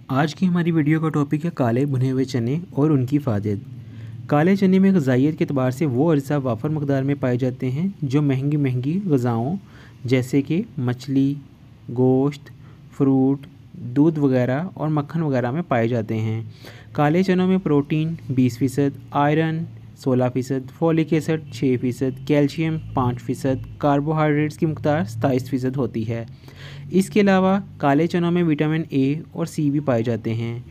आज की हमारी वीडियो का टॉपिक है काले भुने हुए चने और उनकी फ़ायदे। काले चने में ग़िज़ाइयत के अतबार से वो अज्जा वाफ़र मकदार में पाए जाते हैं जो महंगी महंगी ग़िज़ाओं जैसे कि मछली, गोश्त, फ्रूट, दूध वगैरह और मक्खन वगैरह में पाए जाते हैं। काले चनों में protein 20%, iron 16%, folic acid 6%, calcium 5%, carbohydrates की मकदार 27% होती है। इसके अलावा काले चनों में विटामिन ए और सी भी पाए जाते हैं,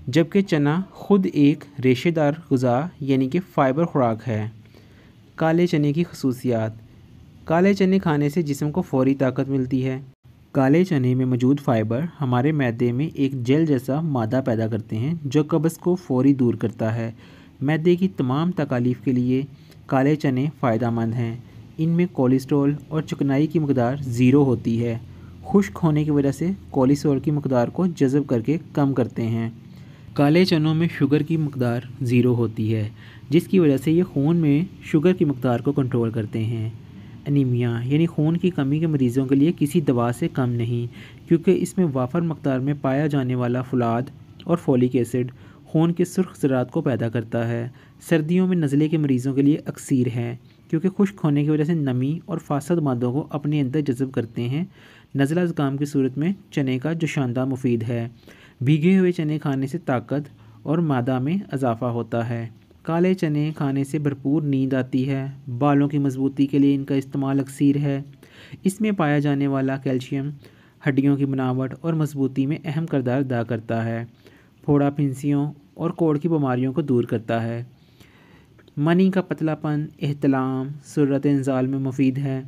जबकि चना खुद एक रेशेदार ग़िज़ा यानी कि फ़ाइबर खुराक है। काले चने की खसूसियात। काले चने खाने से जिस्म को फ़ौरी ताकत मिलती है। काले चने में मौजूद फ़ाइबर हमारे मैदे में एक जेल जैसा मादा पैदा करते हैं जो कब्ज़ को फ़ौरी दूर करता है। मैदे की तमाम तकालीफ़ के लिए काले चने फ़ायदेमंद हैं। इनमें कोलेस्ट्रॉल और चिकनाई की मकदार ज़ीरो होती है। खुश्क होने की वजह से कोलेस्ट्रॉल की मकदार को जज़ब करके कम करते हैं। काले चनों में शुगर की मकदार ज़ीरो होती है, जिसकी वजह से ये खून में शुगर की मकदार को कंट्रोल करते हैं। एनीमिया यानी खून की कमी के मरीज़ों के लिए किसी दवा से कम नहीं, क्योंकि इसमें वाफर मकदार में पाया जाने वाला फुलाद और फोलिक एसिड खून के सुर्ख ज़रात को पैदा करता है। सर्दियों में नज़ले के मरीज़ों के लिए अक्सीर है, क्योंकि खुश्क होने की वजह से नमी और फासद मादों को अपने अंदर जज़ब करते हैं। नज़ला ज़ुकाम की सूरत में चने का जोशानदा मुफीद है। भीगे हुए चने खाने से ताकत और मादा में इजाफ़ा होता है। काले चने खाने से भरपूर नींद आती है। बालों की मजबूती के लिए इनका इस्तेमाल अक्सीर है। इसमें पाया जाने वाला कैल्शियम हड्डियों की बनावट और मजबूती में अहम किरदार अदा करता है। फोड़ा फिंसियों और कोढ़ की बीमारियों को दूर करता है। मनी का पतलापन, एहतलाम, सुर्रत इंजाल में मुफीद है।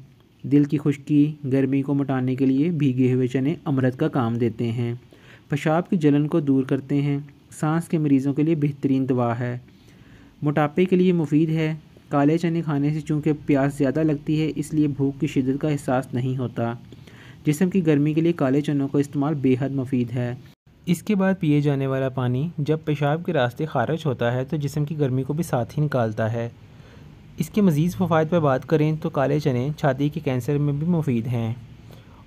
दिल की खुश्की, गर्मी को मिटाने के लिए भीगे हुए चने अमृत का काम देते हैं। पेशाब की जलन को दूर करते हैं। सांस के मरीज़ों के लिए बेहतरीन दवा है। मोटापे के लिए मुफीद है। काले चने खाने से चूँकि प्यास ज़्यादा लगती है, इसलिए भूख की शिद्दत का एहसास नहीं होता। जिस्म की गर्मी के लिए काले चनों का इस्तेमाल बेहद मुफीद है। इसके बाद पिए जाने वाला पानी जब पेशाब के रास्ते खारिज होता है तो जिस्म की गर्मी को भी साथ ही निकालता है। इसके मज़ीद फ़वाइद पर बात करें तो काले चने छाती के कैंसर में भी मुफीद हैं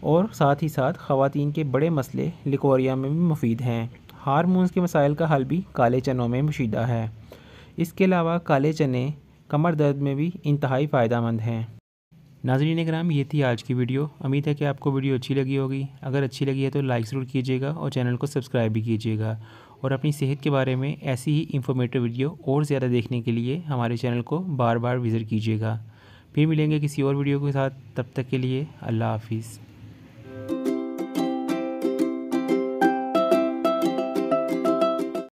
और साथ ही साथ ख़वातीन के बड़े मसले लिकोरिया में भी मुफीद हैं। हार्मोन्स के मसाइल का हल भी काले चनों में मुशीदा है। इसके अलावा काले चने कमर दर्द में भी इंतहाई फ़ायदेमंद हैं। नाज़रीन किराम, ये थी आज की वीडियो। उम्मीद है कि आपको वीडियो अच्छी लगी होगी। अगर अच्छी लगी है तो लाइक ज़रूर कीजिएगा और चैनल को सब्सक्राइब भी कीजिएगा। और अपनी सेहत के बारे में ऐसी ही इंफॉर्मेटिव वीडियो और ज़्यादा देखने के लिए हमारे चैनल को बार बार विज़िट कीजिएगा। फिर मिलेंगे किसी और वीडियो के साथ। तब तक के लिए अल्लाह हाफिज़।